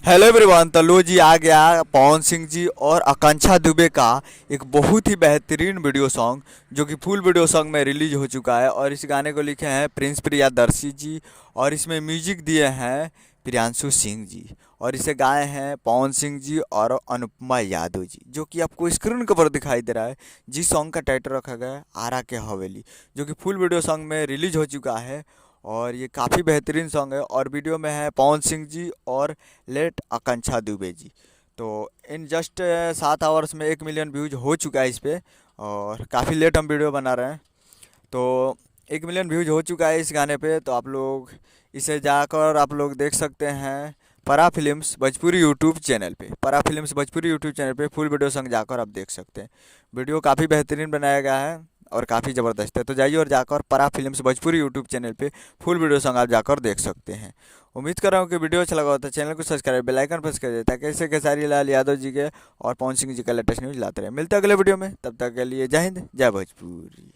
Hello everyone. तो लो जी आ गया पवन सिंह जी और आकांक्षा दुबे का एक बहुत ही बेहतरीन वीडियो सॉन्ग जो कि फुल वीडियो सॉन्ग में रिलीज हो चुका है। और इस गाने को लिखे हैं प्रिंस प्रियादर्शी जी और इसमें म्यूजिक दिए हैं प्रियांशु सिंह जी और इसे गाए हैं पवन सिंह जी और अनुपमा यादव जी, जो कि आपको स्क्रीन के ऊपर दिखाई दे रहा है। जिस सॉन्ग का टाइटल रखा गया है आरा के हवेली, जो कि फुल वीडियो सॉन्ग में रिलीज हो चुका है। और ये काफ़ी बेहतरीन सॉन्ग है और वीडियो में है पवन सिंह जी और लेट आकांक्षा दुबे जी। तो इन जस्ट 7 आवर्स में 1 मिलियन व्यूज हो चुका है इस पे। और काफ़ी लेट हम वीडियो बना रहे हैं, तो 1 मिलियन व्यूज हो चुका है इस गाने पे। तो आप लोग इसे जाकर आप लोग देख सकते हैं परा फिल्म्स भोजपुरी यूट्यूब चैनल पे। परा फिल्म्स भोजपुरी यूट्यूब चैनल पे फुल वीडियो सॉन्ग जाकर आप देख सकते हैं। वीडियो काफ़ी बेहतरीन बनाया गया है और काफ़ी ज़बरदस्त है। तो जाइए और जाकर परा फिल्म्स भोजपुरी यूट्यूब चैनल पे फुल वीडियो सॉन्ग आप जाकर देख सकते हैं। उम्मीद कर रहा हूँ कि वीडियो अच्छा लगा हो तो चैनल को सब्सक्राइब बेल आइकन प्रेस कर दे ताकि ऐसे खेसारी लाल यादव जी के और पवन सिंह जी का लेटेस्ट न्यूज़ लाते रहे। मिलते हैं अगले वीडियो में, तब तक के लिए जय हिंद जय भोजपुरी।